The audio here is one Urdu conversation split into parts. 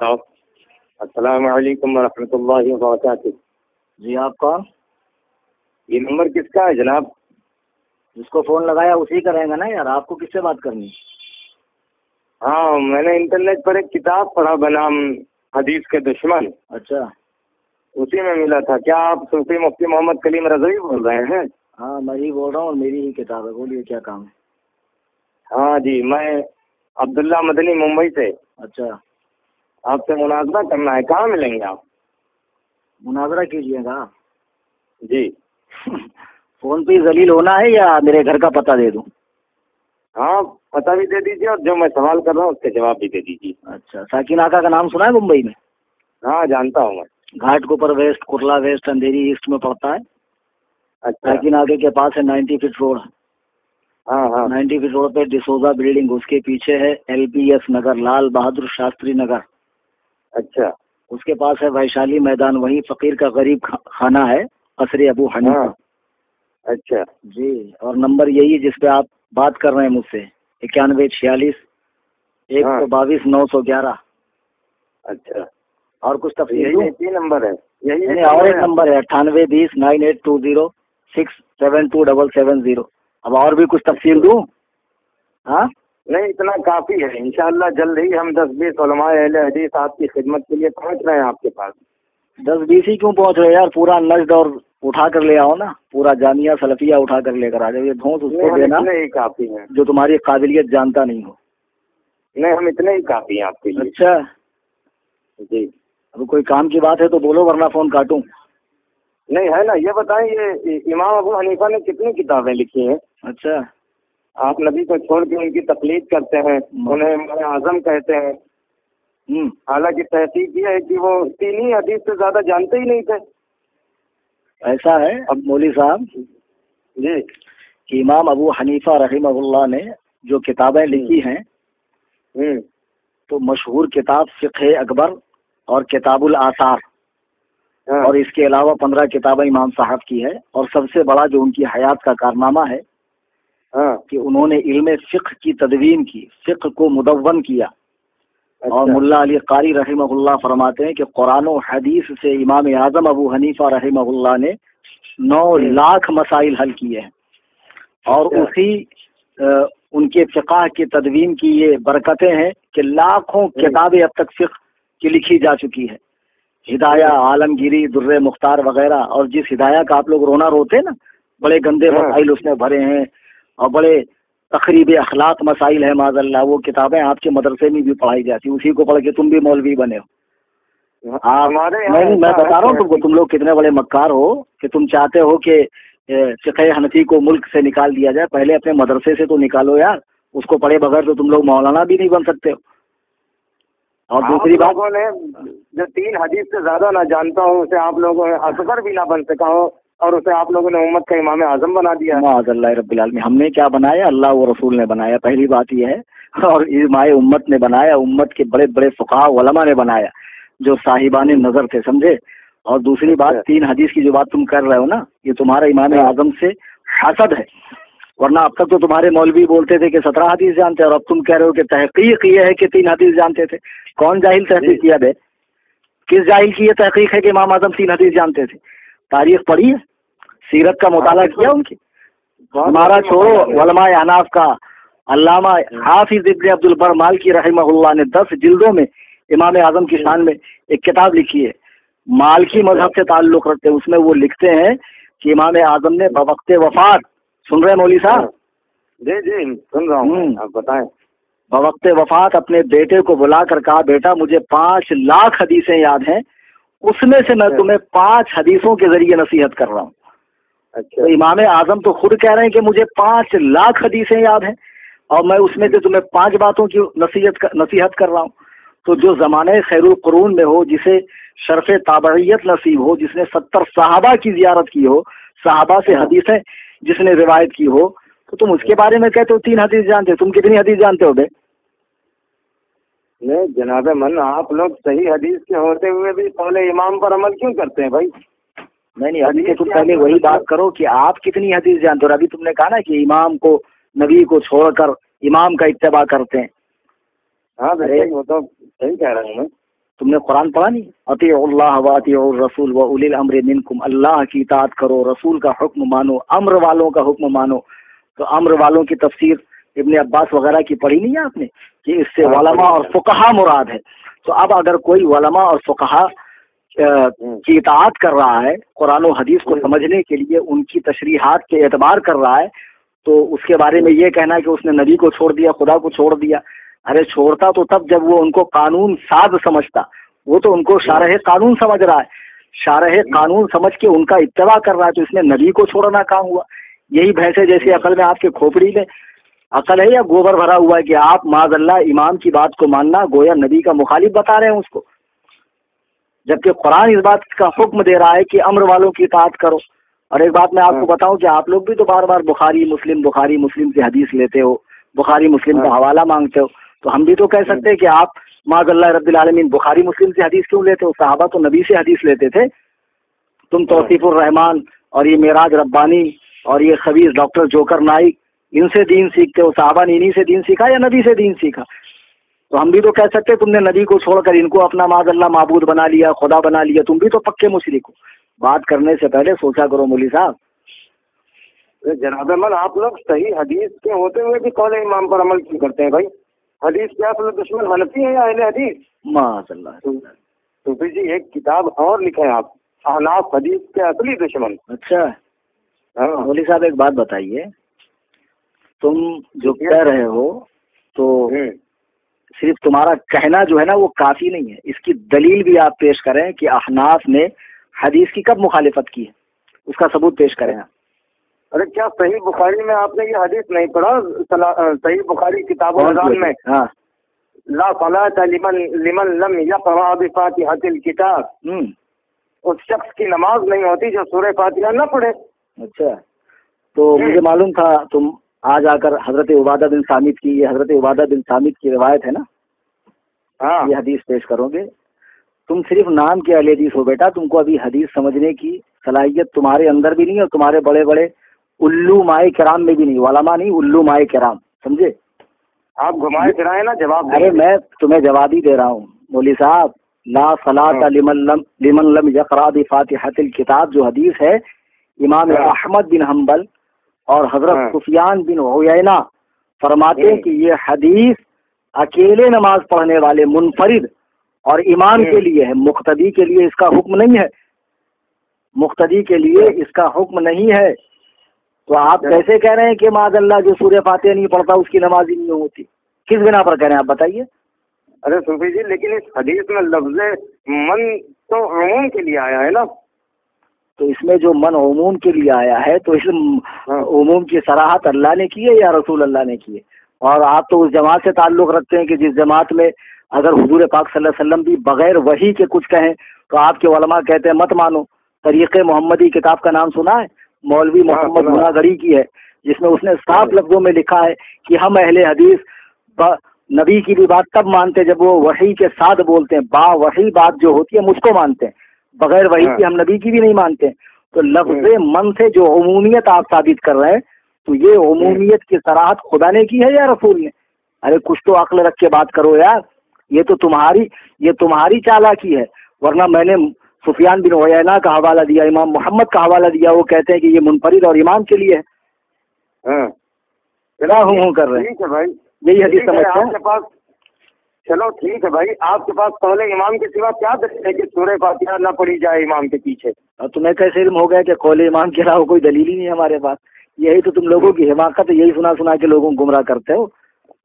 السلام علیکم ورحمۃ اللہ وبرکاتہ. جی آپ کون؟ یہ نمبر کس کا ہے جناب؟ جس کو فون لگایا اسی کا رہے گا نا یار. آپ کو کس سے بات کرنی؟ ہاں میں نے انٹرنیٹ پر ایک کتاب پڑھا بنام حدیث کے دشمن. اچھا اسی میں ملا تھا. کیا آپ صوفی مفتی محمد کلیم رضوی بول رہے ہیں؟ ہاں میں ہی بول رہا ہوں اور میری ہی کتاب ہے. بولیے کیا کام ہے؟ ہاں جی میں عبداللہ مدنی ممبئی سے. اچھا آپ سے مناظرہ کرنا ہے. کہاں ملیں گے آپ؟ مناظرہ کیجیے گا. جی فون پہ ذلیل ہونا ہے یا میرے گھر کا پتہ دے دوں؟ ہاں پتہ بھی دے دیجیے اور جو میں سوال کر رہا ہوں اس کے جواب بھی دے دیجیے. اچھا ساکن آقا کا نام سنا ہے ممبئی میں؟ ہاں جانتا ہوں میں. گھاٹ کوپر ویسٹ، کرلا ویسٹ، اندھیری ایسٹ میں پڑتا ہے. اچھا ساکن آقا کے پاس ہے 90 فٹ روڈ. ہاں ہاں 90 فٹ روڈ پہ ڈسوزا بلڈنگ، اس کے پیچھے ہے LBS نگر، لال بہادر شاستری نگر. اچھا اس کے پاس ہے ویشالی میدان، وہیں فقیر کا غریب خانہ ہے، قصر ابو حنیفہ. ہاں اچھا جی اور نمبر یہی ہے جس پہ آپ بات کر رہے ہیں مجھ سے، 9146 122 911. اچھا اور کچھ تفصیل یہی دوں؟ ایک ہی نمبر ہے؟ یہی نہیں اور ایک نمبر ہے 9820 9820 6727770. اب اور بھی کچھ تفصیل دوں؟ ہاں نہیں اتنا کافی ہے. انشاءاللہ جلد ہی ہم 10-20 علماء اہل حدیث آپ کی خدمت کے لیے پہنچ رہے ہیں آپ کے پاس. 10-20 ہی کیوں پہنچ رہے یار؟ پورا نجد اور اٹھا کر لے آؤ نا، پورا جامعہ سلفیہ اٹھا کر لے کر آ جاؤ. یہ دھونس اس کو دینا اتنے ہی کافی ہیں جو تمہاری قابلیت جانتا نہیں ہو. نہیں ہم اتنے ہی کافی ہیں آپ کے لیے. اچھا جی اب کوئی کام کی بات ہے تو بولو ورنہ فون کاٹوں. نہیں ہے نا. یہ بتائیں یہ امام ابو حنیفہ نے کتنی کتابیں لکھی ہیں؟ اچھا آپ نبی کو چھوڑ کے ان کی تقلید کرتے ہیں، انہیں امام اعظم کہتے ہیں. حالانکہ تحقیق یہ ہے کہ وہ 3 ہی حدیث سے زیادہ جانتے ہی نہیں تھے. ایسا ہے اب مولوی صاحب جی کہ امام ابو حنیفہ رحمہ اللہ نے جو کتابیں لکھی ہیں تو مشہور کتاب فقہ اکبر اور کتاب الآثار، اور اس کے علاوہ 15 کتابیں امام صاحب کی ہے. اور سب سے بڑا جو ان کی حیات کا کارنامہ ہے کہ انہوں نے علم فقہ کی تدوین کی، فقہ کو مدون کیا. اور ملا علی قاری رحمہ اللہ فرماتے ہیں کہ قرآن و حدیث سے امام اعظم ابو حنیفہ رحمہ اللہ نے 9 لاکھ مسائل حل کیے ہیں. اور اسی ان کے فقہ کی تدوین کی یہ برکتیں ہیں کہ لاکھوں کتابیں اب تک فقہ کی لکھی جا چکی ہے. ہدایہ، عالمگیری، در مختار وغیرہ. اور جس ہدایہ کا آپ لوگ رونا روتے نا، بڑے گندے مسائل اس نے بھرے ہیں اور بڑے تقریب اخلاق مسائل ہے معاذ اللہ. وہ کتابیں آپ کے مدرسے میں بھی پڑھائی جاتی، اسی کو پڑھ کے تم بھی مولوی بنے ہو. میں بتا رہا ہوں تم کو، تم لوگ کتنے بڑے مکار ہو کہ تم چاہتے ہو کہ فقہ حنفی کو ملک سے نکال دیا جائے. پہلے اپنے مدرسے سے تو نکالو یار. اس کو پڑھے بغیر تو تم لوگ مولانا بھی نہیں بن سکتے ہو. اور دوسری بات، نے جو 3 حدیث سے زیادہ نہ جانتا ہوں اسے آپ لوگوں نے اصغر بھی نہ بن سکا ہو اور اسے آپ لوگوں نے امت کا امام اعظم بنا دیا. معاذ اللہ رب العالمین. ہم نے کیا بنایا؟ اللہ و رسول نے بنایا. پہلی بات یہ ہے. اور امام امت نے بنایا، امت کے بڑے بڑے فقہاء علماء نے بنایا جو صاحبان نظر تھے، سمجھے. اور دوسری بات 3 حدیث کی جو بات تم کر رہے ہو نا، یہ تمہارا امام اعظم سے حسد ہے. ورنہ اب تک تو تمہارے مولوی بولتے تھے کہ 17 حدیث جانتے ہیں، اور اب تم کہہ رہے ہو کہ تحقیق یہ ہے کہ 3 حدیث جانتے تھے. کون جاہل تحقیق کیا بے؟ کس جاہل کی یہ تحقیق ہے کہ امام اعظم 3 حدیث جانتے تھے؟ تاریخ پڑھی ہے؟ سیرت کا مطالعہ کیا ان کی؟ ہمارا چھوڑو، علماء احناف کا علامہ حافظ ابن عبد البر مالکی رحمہ اللہ نے 10 جلدوں میں امام اعظم کی شان میں ایک کتاب لکھی ہے. مالکی مذہب سے تعلق رکھتے ہیں. اس میں وہ لکھتے ہیں کہ امام اعظم نے بوقت وفات، سن رہے ہیں مولوی صاحب؟ جی جی سن رہا ہوں، آپ بتائیں. بوقت وفات اپنے بیٹے کو بلا کر کہا، بیٹا مجھے 5 لاکھ حدیثیں یاد ہیں، اس میں سے میں تمہیں 5 حدیثوں کے ذریعے نصیحت کر رہا ہوں. تو امام اعظم تو خود کہہ رہے ہیں کہ مجھے 5 لاکھ حدیثیں یاد ہیں اور میں اس میں سے تمہیں 5 باتوں کی نصیحت کر رہا ہوں. تو جو زمانہ خیر القرون میں ہو، جسے شرف تابعیت نصیب ہو، جس نے 70 صحابہ کی زیارت کی ہو، صحابہ سے حدیثیں جس نے روایت کی ہو، تو تم اس کے بارے میں کہتے ہو 3 حدیث جانتے ہو. تم کتنی حدیث جانتے ہو بے؟ نہیں جناب من، آپ لوگ صحیح حدیث کے ہوتے ہوئے بھی قول امام پر عمل کیوں کرتے ہیں بھائی؟ نہیں ابھی تو تم پہلے وہی بات کرو کہ آپ کتنی حدیث جانتے ہو. ابھی تم نے کہا نا کہ امام کو، نبی کو چھوڑ کر امام کا اتباع کرتے ہیں. ہاں وہ تو صحیح کہہ رہا ہوں میں. تم نے قرآن پڑھا نہیں؟ اطیعوا اللہ واطیعوا الرسول واولی الامر منکم، اللہ کی اطاعت کرو، رسول کا حکم مانو، امر والوں کا حکم مانو. تو امر والوں کی تفسیر ابن عباس وغیرہ کی پڑھی نہیں ہے آپ نے کہ اس سے علماء اور فقہا مراد ہے. تو اب اگر کوئی علماء اور فقہا کی اطاعت کر رہا ہے، قرآن و حدیث کو سمجھنے کے لیے ان کی تشریحات کے اعتبار کر رہا ہے، تو اس کے بارے میں یہ کہنا ہے کہ اس نے نبی کو چھوڑ دیا، خدا کو چھوڑ دیا. ارے چھوڑتا تو تب جب وہ ان کو قانون ساز سمجھتا، وہ تو ان کو شارح قانون سمجھ رہا ہے، شارح قانون سمجھ کے ان کا اتباع کر رہا ہے. تو اس میں نبی کو چھوڑنا کام ہوا؟ یہی بھینسے جیسی عقل میں آپ کے کھوپڑی میں عقل ہے یا گوبر بھرا ہوا ہے کہ آپ معاذ اللہ امام کی بات کو ماننا گویا نبی کا مخالف بتا رہے ہیں اس کو، جبکہ قرآن اس بات کا حکم دے رہا ہے کہ امر والوں کی اطاعت کرو. اور ایک بات میں آپ کو بتاؤں کہ آپ لوگ بھی تو بار بار بخاری مسلم کی حدیث لیتے ہو، بخاری مسلم کا حوالہ مانگتے ہو. تو ہم بھی تو کہہ سکتے ہیں کہ آپ معاذ اللہ رب العالمین بخاری مسلم سے حدیث کیوں لیتے ہو؟ صحابہ تو نبی سے حدیث لیتے تھے. تم توصیف الرحمان اور یہ معراج ربانی اور یہ خبیث ڈاکٹر جوکر نائک ان سے دین سیکھتے ہو. صحابہ نے انہی سے دین سیکھا یا نبی سے دین سیکھا؟ تو ہم بھی تو کہہ سکتے تم نے نبی کو چھوڑ کر ان کو اپنا معاذ اللہ معبود بنا لیا، خدا بنا لیا. تم بھی تو پکے مشرک ہو. بات کرنے سے پہلے سوچا کرو مولوی صاحب. جناب من، آپ لوگ صحیح حدیث کے ہوتے ہوئے بھی قول امام پر عمل کیوں کرتے ہیں بھائی؟ حدیث کے اصل دشمن حنفی ہے یا اہل حدیث؟ معاذ اللہ. تو پھر جی ایک کتاب اور لکھیں آپ، احناف حدیث کے اصلی دشمن. اچھا مولوی صاحب ایک بات بتائیے، تم جو کہہ رہے ہو تو صرف تمہارا کہنا جو ہے نا وہ کافی نہیں ہے، اس کی دلیل بھی آپ پیش کریں کہ احناف نے حدیث کی کب مخالفت کی ہے، اس کا ثبوت پیش کریں آپ. ارے کیا صحیح بخاری میں آپ نے یہ حدیث نہیں پڑھا؟ صحیح بخاری کتاب الاذان میں لا صلاۃ لمن لم یقرأ بفاتحۃ الکتاب، اس شخص کی نماز نہیں ہوتی جو سورہ فاتحہ نہ پڑھے. اچھا تو مجھے معلوم تھا تم آج آ کر حضرت عبادہ بن صامت کی، یہ حضرت عبادہ بن صامت کی روایت ہے نا، یہ حدیث پیش کرو گے. تم صرف نام کے اہل حدیث ہو بیٹا، تم کو ابھی حدیث سمجھنے کی صلاحیت تمہارے اندر بھی نہیں اور تمہارے بڑے بڑے الو مائے کرام میں بھی نہیں، علماء نہیں الو مائے کرام، سمجھے؟ آپ گھمائے پھرائے نا جواب. ارے میں تمہیں جواب ہی دے رہا ہوں مولوی صاحب. لا صلاۃ لمن لم یقرأ بفاتحۃ الکتاب جو حدیث ہے، امام احمد بن حنبل اور حضرت سفیان بن عیینہ فرماتے ہیں کہ یہ حدیث اکیلے نماز پڑھنے والے منفرد اور امام کے لیے ہے، مقتدی کے لیے اس کا حکم نہیں ہے، مقتدی کے لیے اس کا حکم نہیں ہے. تو آپ کیسے کہہ رہے ہیں کہ معاذ اللہ جو سورہ فاتحہ نہیں پڑھتا اس کی نماز ہی نہیں ہوتی؟ کس بنا پر کہہ رہے ہیں آپ بتائیے؟ ارے صوفی جی لیکن اس حدیث میں لفظ من تو عموم کے لیے آیا ہے نا. تو اس میں جو من عموم کے لیے آیا ہے تو اس عموم کی صراحت اللہ نے کی ہے یا رسول اللہ نے کی ہے؟ اور آپ تو اس جماعت سے تعلق رکھتے ہیں کہ جس جماعت میں اگر حضور پاک صلی اللہ علیہ وسلم بھی بغیر وحی کے کچھ کہیں تو آپ کے علماء کہتے ہیں مت مانو. طریق محمدی کتاب کا نام سنا ہے؟ مولوی محمد گناگڑی کی ہے، جس میں اس نے صاف لفظوں میں لکھا ہے کہ ہم اہل حدیث نبی کی بھی بات تب مانتے جب وہ وحی کے ساتھ بولتے ہیں، با وحی بات جو ہوتی ہے مجھ کو مانتے ہیں، بغیر وحی کی ہم نبی کی بھی نہیں مانتے. تو لفظ من سے جو عمومیت آپ ثابت کر رہے ہیں تو یہ عمومیت کی صراحت خدا نے کی ہے یا رسول نے؟ ارے کچھ تو عقل رکھ کے بات کرو یار. یہ تو تمہاری چالاکی ہے، ورنہ میں نے سفیان بن عیینہ کا حوالہ دیا، امام محمد کا حوالہ دیا، وہ کہتے ہیں کہ یہ منفرد اور امام کے لیے ہے. ہوں کر رہے ہیں بھائی، یہی حدیث سمجھتے ہیں. چلو ٹھیک ہے بھائی، آپ کے پاس قول امام کے سوا کیا دلیل ہے کہ سورہ فاتحہ نہ پڑھی جائے امام کے پیچھے؟ اور تمہیں کیسے علم ہو گیا کہ قول امام کے علاوہ کوئی دلیل ہی نہیں ہے ہمارے پاس؟ یہی تو تم لوگوں کی حماقت ہے، یہی سنا کے لوگوں کو گمراہ کرتے ہو.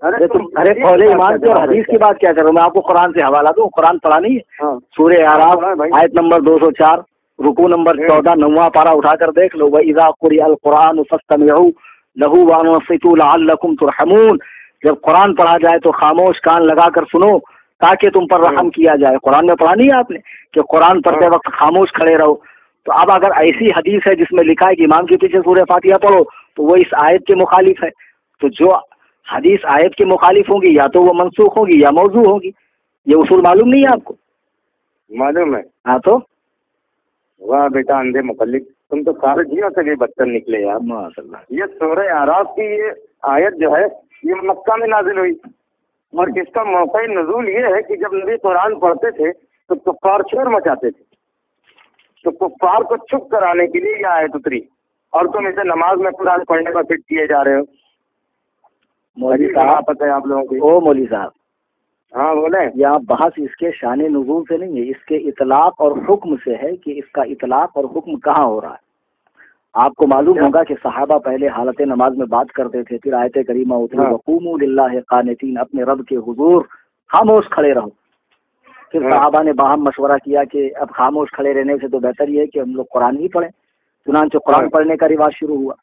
ارے قول امام کی اور حدیث کی بات کیا کرو؟ میں آپ کو قرآن سے حوالہ دوں، قرآن پڑھا نہیں ہے؟ سورہ اعراف آیت نمبر 204 رکوع نمبر 14 9واں پارہ اٹھا کر دیکھ لو. وَإِذَا قُرِئَ الْقُرْآنُ فَاسْتَمِعُوا لَهُ وَأَنصِتُوا لَعَلَّكُمْ تُرْحَمُونَ. جب قرآن پڑھا جائے تو خاموش کان لگا کر سنو تاکہ تم پر رحم کیا جائے. قرآن میں پڑھا نہیں ہے آپ نے کہ قرآن پڑھتے وقت خاموش کھڑے رہو؟ تو اب اگر ایسی حدیث ہے جس میں لکھا ہے کہ امام کے پیچھے سورہ فاتحہ پڑھو تو وہ اس آیت کے مخالف ہے. تو جو حدیث آیت کے مخالف ہوں گی یا تو وہ منسوخ ہوگی یا موضوع ہوگی. یہ اصول معلوم نہیں ہے آپ کو؟ معلوم ہے. ہاں تو واہ بیٹا اندھے مقلد، تم تو خارجیوں سے بھی بدتر نکلے یار. یہ سورہ اعراف کی یہ آیت جو ہے یہ مکہ میں نازل ہوئی اور اس کا موقع نزول یہ ہے کہ جب نبی قرآن پڑھتے تھے تو کفار شور مچاتے تھے، تو کفار کو چپ کرانے کے لیے یہ آیت اتری، اور تم اسے نماز میں قرآن پڑھنے کا فٹ کیے جا رہے ہو۔ مولوی صاحب پتہ ہے آپ لوگوں کی؟ او مولوی صاحب، ہاں بولیں۔ یہاں بحث اس کے شان نزول سے نہیں ہے، اس کے اطلاق اور حکم سے ہے کہ اس کا اطلاق اور حکم کہاں ہو رہا ہے۔ آپ کو معلوم ہوگا کہ صحابہ پہلے حالت نماز میں بات کرتے تھے، پھر آیت کریمہ اتری وقوموا للہ قانتین، اپنے رب کے حضور خاموش کھڑے رہو۔ پھر صحابہ نے باہم مشورہ کیا کہ اب خاموش کھڑے رہنے سے تو بہتر یہ ہے کہ ہم لوگ قرآن ہی پڑھیں، چنانچہ قرآن پڑھنے کا رواج شروع ہوا۔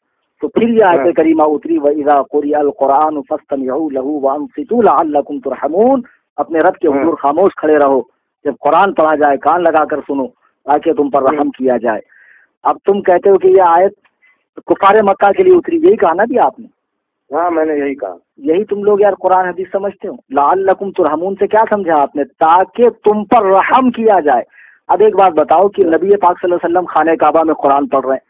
تو پھر یہ آیت کریمہ اتری وَإِذَا قُرِئَ الْقُرْآنُ فَاسْتَمِعُوا لَهُ وَأَنصِتُوا لَعَلَّكُمْ تُرْحَمُونَ، اپنے رب کے حضور خاموش کھڑے رہو، جب قرآن پڑھا جائے کان لگا کر سنو تاکہ تم پر رحم کیا جائے۔ اب تم کہتے ہو کہ یہ آیت کفار مکہ کے لیے اتری، یہی کہا نا بھی آپ نے؟ ہاں میں نے یہی کہا۔ یہی تم لوگ یار قرآن حدیث سمجھتے ہو۔ لعلکم ترحمون سے کیا سمجھا آپ نے؟ تاکہ تم پر رحم کیا جائے۔ اب ایک بات بتاؤ کہ نبی پاک صلی اللہ علیہ وسلم خانہ کعبہ میں قرآن پڑھ رہے ہیں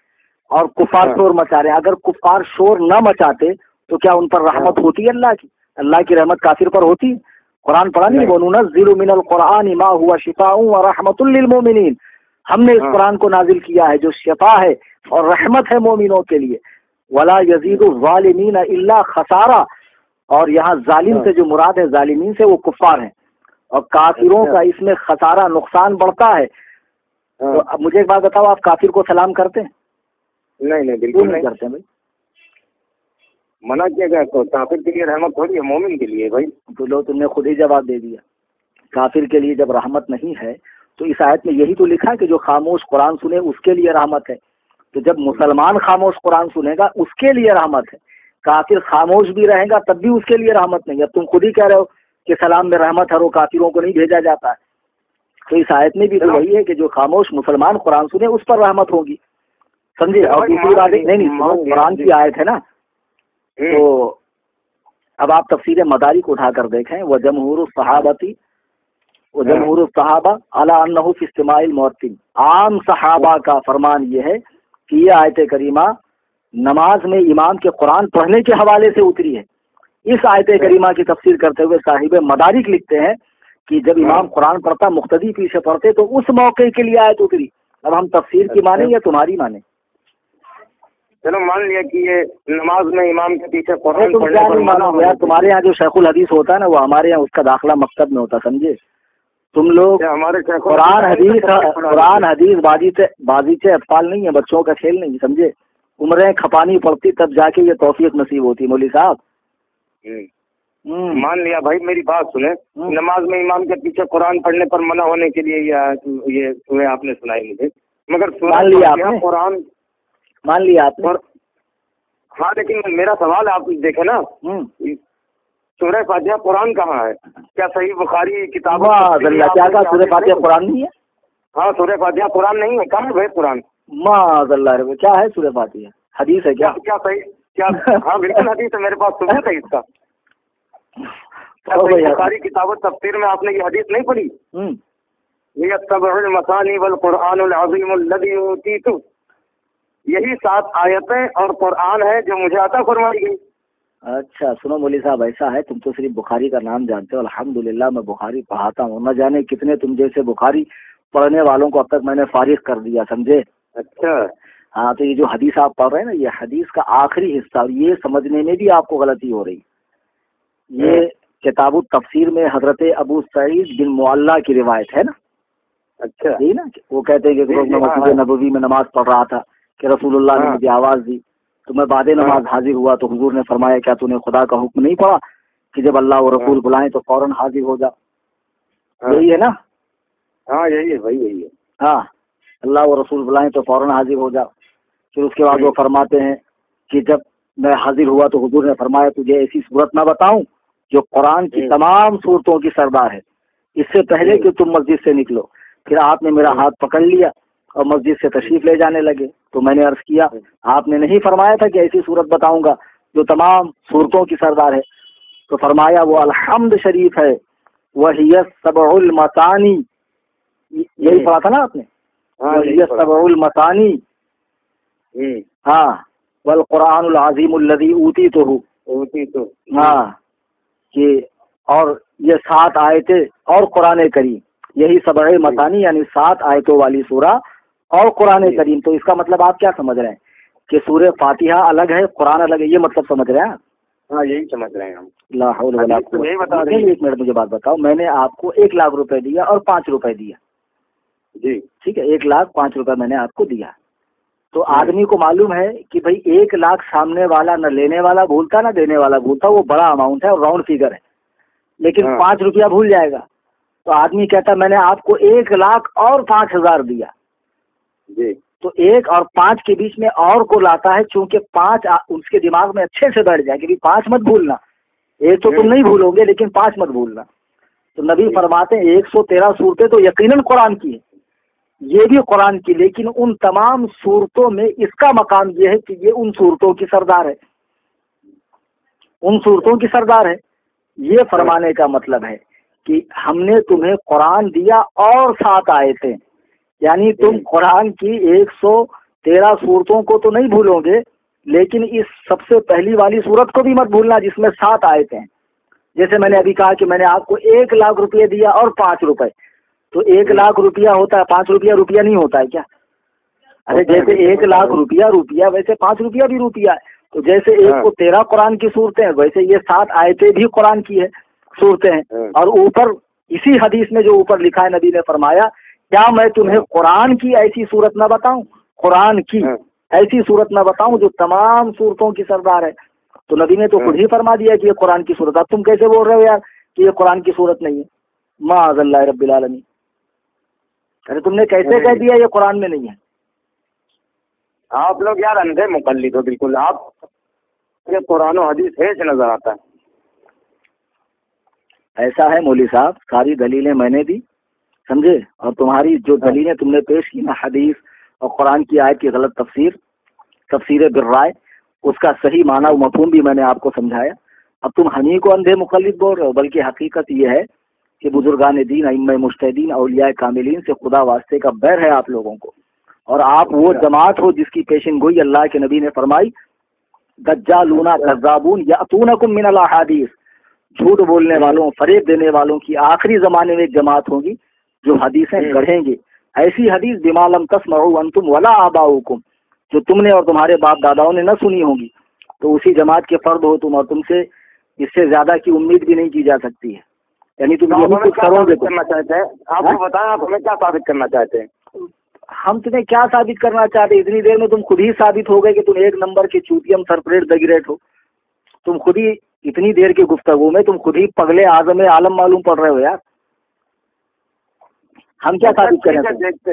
اور کفار شور مچا رہے ہیں، اگر کفار شور نہ مچاتے تو کیا ان پر رحمت ہوتی ہے؟ اللہ کی رحمت کافر پر ہوتی؟ قرآن پڑھا نہیں؟ وَنُنَزِّلُ مِنَ الْقُرْآنِ مَا هُوَ شِفَاءٌ وَرَحْمَةٌ لِّلْمُؤْمِنِينَ، ہم نے اس قرآن کو نازل کیا ہے جو شفا ہے اور رحمت ہے مومنوں کے لیے۔ وَلَا يَزِيدُ الظَّالِمِينَ إِلَّا خَسَارًا، اور یہاں ظالم سے جو مراد ہے ظالمین سے وہ کفار ہیں، اور کافروں کا اس میں خسارہ نقصان بڑھتا ہے۔ تو اب مجھے ایک بات بتاؤ، آپ کافر کو سلام کرتے ہیں؟ نہیں بالکل نہیں کرتے ہیں بھائی، منع کیا گیا تو کافر کے لیے رحمت تھوڑی ہے، مومن کے لیے بھائی۔ تو لو تم نے خود ہی جواب دے دیا، کافر کے لیے جب رحمت نہیں ہے تو اس آیت میں یہی تو لکھا ہے کہ جو خاموش قرآن سنے اس کے لیے رحمت ہے۔ تو جب مسلمان خاموش قرآن سنے گا اس کے لیے رحمت ہے، کافر خاموش بھی رہے گا تب بھی اس کے لیے رحمت نہیں ہے۔ اب تم خود ہی کہہ رہے ہو کہ سلام میں رحمت ہے اور کافروں کو نہیں بھیجا جاتا ہے، تو اس آیت میں بھی تو وہی ہے کہ جو خاموش مسلمان قرآن سنے اس پر رحمت ہوگی، سمجھے؟ اور دوسری بات نہیں قرآن کی آیت ہے نا، تو اب آپ تفسیر مدارک اٹھا کر دیکھیں، وہ جمہور الصحابتی وہ جمہور الصحابہ علی انہ فی استماع المؤذن، عام صحابہ کا فرمان یہ ہے کہ یہ آیت کریمہ نماز میں امام کے قرآن پڑھنے کے حوالے سے اتری ہے۔ اس آیت کریمہ کی تفسیر کرتے ہوئے صاحب مدارک لکھتے ہیں کہ جب امام قرآن پڑھتا مقتدی پیچھے پڑھتے تو اس موقع کے لیے آیت اتری۔ اب ہم تفسیر کی مانیں یا تمہاری مانیں؟ چلو مان لیا کہ یہ نماز میں امام کے پیچھے قرآن پڑھنے پر منع ہو گیا۔ تمہارے یہاں جو شیخ الحدیث ہوتا ہے نا وہ ہمارے یہاں اس کا داخلہ مکتب میں ہوتا، سمجھے؟ تم لوگ قرآن حدیث بازیچے اطفال نہیں ہے، بچوں کا کھیل نہیں، سمجھے؟ عمریں کھپانی پڑتی تب جا کے یہ توفیق نصیب ہوتی۔ مولوی صاحب مان لیا بھائی، میری بات سنیں، نماز میں امام کے پیچھے قرآن پڑھنے پر منع ہونے کے لیے یہ سورہ آپ نے سنائی مجھے، مگر مان لیا قرآن مان لیا آپ نے؟ ہاں لیکن میرا سوال آپ دیکھیں نا، سورہ فاتحہ قرآن کہاں ہے؟ کیا صحیح بخاری کتاب کیا کہا سورہ فاتحہ قرآن نہیں ہے؟ ہاں سورہ فاتحہ قرآن نہیں ہے، کہاں ہے قرآن؟ معاذ اللہ، کیا ہے سورہ فاتحہ؟ حدیث ہے کیا؟ کیا صحیح کیا؟ ہاں بالکل حدیث ہے، میرے پاس ثبوت ہے اس کا۔ بخاری کتاب تفسیر میں آپ نے یہ حدیث نہیں پڑھی؟ یہ سبع المثانی والقرآن العظیم الذی اوتیت، یہی 7 آیتیں اور قرآن ہے جو مجھے عطا فرمائی گئی۔ اچھا سنو مولوی صاحب، ایسا ہے تم تو صرف بخاری کا نام جانتے ہو، الحمدللہ میں بخاری پڑھاتا ہوں، نہ جانے کتنے تم جیسے بخاری پڑھنے والوں کو اب تک میں نے فارغ کر دیا، سمجھے؟ اچھا ہاں، تو یہ جو حدیث آپ پڑھ رہے ہیں نا، یہ حدیث کا آخری حصہ، یہ سمجھنے میں بھی آپ کو غلطی ہو رہی۔ یہ کتاب التفسیر میں حضرت ابو سعید بن معلہ کی روایت ہے نا۔ اچھا یہی نا، وہ کہتے ہیں کہ میں مسجد نبوی میں نماز پڑھ رہا تھا کہ رسول اللہ نے مجھے آواز دی، تو میں بعد نماز حاضر ہوا تو حضور نے فرمایا کیا تو نے خدا کا حکم نہیں پڑھا کہ جب اللہ و رسول بلائیں تو فوراً حاضر ہو جا؟ یہی ہے نا؟ ہاں یہی ہے بھائی، یہی ہے۔ ہاں، اللہ و رسول بلائیں تو فوراً حاضر ہو جا۔ پھر اس کے بعد وہ فرماتے ہیں کہ جب میں حاضر ہوا تو حضور نے فرمایا تجھے ایسی صورت نہ بتاؤں جو قرآن کی تمام صورتوں کی سردار ہے، اس سے پہلے کہ تم مسجد سے نکلو۔ پھر آپ نے میرا ہاتھ پکڑ لیا اور مسجد سے تشریف لے جانے لگے، تو میں نے عرض کیا آپ نے نہیں فرمایا تھا کہ ایسی صورت بتاؤں گا جو تمام صورتوں کی سردار ہے؟ تو فرمایا وہ الحمد شریف ہے، وہی سبع المثانی، یہی پڑھا تھا نا آپ نے، وہی سبع المثانی، ہاں، والقرآن العظیم الذی اوتیتہ، ہاں، کہ اور یہ 7 آیتیں اور قرآن کریم، یہی سبع مثانی یعنی 7 آیتوں والی سورہ اور قرآن کریم. تو اس کا مطلب آپ کیا سمجھ رہے ہیں کہ سورہ فاتحہ الگ ہے قرآن الگ ہے، یہ مطلب سمجھ رہے ہیں؟ ہاں یہی سمجھ رہے ہیں ہم. لا حول ولا قوت. ایک منٹ مجھے بات بتاؤ، میں نے آپ کو 1 لاکھ روپے دیا اور 5 روپے دیا جی ٹھیک ہے، 1,05,000 روپے میں نے آپ کو دیا. تو آدمی کو معلوم ہے کہ بھائی 1 لاکھ سامنے والا نہ لینے والا بھولتا نہ دینے والا بھولتا، وہ بڑا اماؤنٹ ہے اور راؤنڈ فگر ہے، لیکن 5 روپیہ بھول جائے گا. تو آدمی کہتا ہے میں نے آپ کو 1 لاکھ اور 5,000 دیا. جی تو 1 اور 5 کے بیچ میں اور کو لاتا ہے، چونکہ 5 اس کے دماغ میں اچھے سے بیٹھ جائے کہ 5 مت بھولنا. 1 تو تم نہیں بھولو گے لیکن 5 مت بھولنا. تو نبی فرماتے ہیں 113 صورتیں تو یقیناً قرآن کی ہیں، یہ بھی قرآن کی، لیکن ان تمام صورتوں میں اس کا مقام یہ ہے کہ یہ ان صورتوں کی سردار ہے، ان صورتوں کی سردار ہے. یہ فرمانے کا مطلب ہے کہ ہم نے تمہیں قرآن دیا اور 7 آیتیں، یعنی تم قرآن کی 113 صورتوں کو تو نہیں بھولو گے، لیکن اس سب سے پہلی والی صورت کو بھی مت بھولنا جس میں 7 آیتیں ہیں. جیسے میں نے ابھی کہا کہ میں نے آپ کو 1 لاکھ روپے دیا اور 5 روپے، تو 1 لاکھ روپیہ ہوتا ہے، 5 روپیہ روپیہ نہیں ہوتا ہے کیا؟ ارے جیسے 1 لاکھ روپیہ روپیہ ویسے 5 روپیہ بھی روپیہ ہے. تو جیسے 113 قرآن کی صورتیں ہیں ویسے یہ 7 آیتیں بھی قرآن کی ہے صورتیں ہیں. اور اوپر اسی حدیث میں جو اوپر لکھا ہے نبی نے فرمایا کیا میں تمہیں قرآن کی ایسی صورت نہ بتاؤں، قرآن کی ایسی صورت نہ بتاؤں جو تمام صورتوں کی سردار ہے. تو نبی نے تو خود ہی فرما دیا کہ یہ قرآن کی صورت. اب تم کیسے بول رہے ہو یار کہ یہ قرآن کی صورت نہیں ہے؟ معاذ اللہ رب العالمین. ارے تم نے کیسے کہہ دیا یہ قرآن میں نہیں ہے؟ آپ لوگ یار اندھے مقلد ہو بالکل. آپ یہ قرآن و حدیث ہے سے نظر آتا ہے. ایسا ہے مولوی صاحب، ساری دلیلیں میں نے دی سمجھے، اور تمہاری جو دلیلیں تم نے پیش کی نا حدیث اور قرآن کی آیت کی غلط تفسیر بالرائے، اس کا صحیح معنی و مفہوم بھی میں نے آپ کو سمجھایا. اب تم ہمیں کو اندھے مقلد بول رہے ہو، بلکہ حقیقت یہ ہے کہ بزرگان دین ائمہ مجتہدین اولیاء کاملین سے خدا واسطے کا بیر ہے آپ لوگوں کو. اور آپ وہ جماعت ہو جس کی پیشن گوئی اللہ کے نبی نے فرمائی دجالون کذابون یاتونکم من الاحادیث، جھوٹ بولنے والوں فریب دینے والوں کی آخری زمانے میں ایک جماعت ہوگی جو حدیثیں گڑھیں گے. ایسی حدیث بما لم تسمعوا انتم ولا آباؤکم، جو تم نے اور تمہارے باپ داداؤں نے نہ سنی ہوگی. تو اسی جماعت کے فرد ہو تم، اور تم سے اس سے زیادہ کی امید بھی نہیں کی جا سکتی ہے. یعنی تم یہ کچھ کرو گے کرنا چاہتے ہیں. آپ کو بتائیں آپ ہمیں کیا ثابت کرنا چاہتے ہیں؟ ہم تمہیں کیا ثابت کرنا چاہتے ہیں؟ اتنی دیر میں تم خود ہی ثابت ہو گئے کہ تم 1 نمبر کے چوتیم سرپریٹ دگریٹ ہو. تم خود ہی اتنی دیر کی گفتگو میں تم خود ہی پگلے اعظم عالم معلوم پڑ رہے ہو یار. ہم کیا ثابت کریں؟ دیکھتے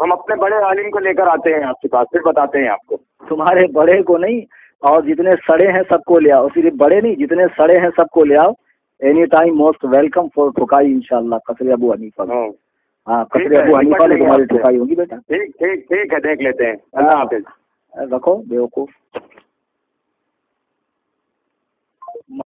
ہم اپنے بڑے عالم کو لے کر آتے ہیں آپ کے پاس، پھر بتاتے ہیں آپ کو. تمہارے بڑے کو نہیں، اور جتنے سڑے ہیں سب کو لے آؤ. صرف بڑے نہیں، جتنے سڑے ہیں سب کو لے آؤ. Any time most welcome for ٹھکائی انشاءاللہ. قصر ابو حنیفہ. ہاں قصر ابو حنیفہ میں تمہاری ٹھکائی ہوگی بیٹا. ٹھیک ہے دیکھ لیتے ہیں. اللہ حافظ. رکھو بیوقوف.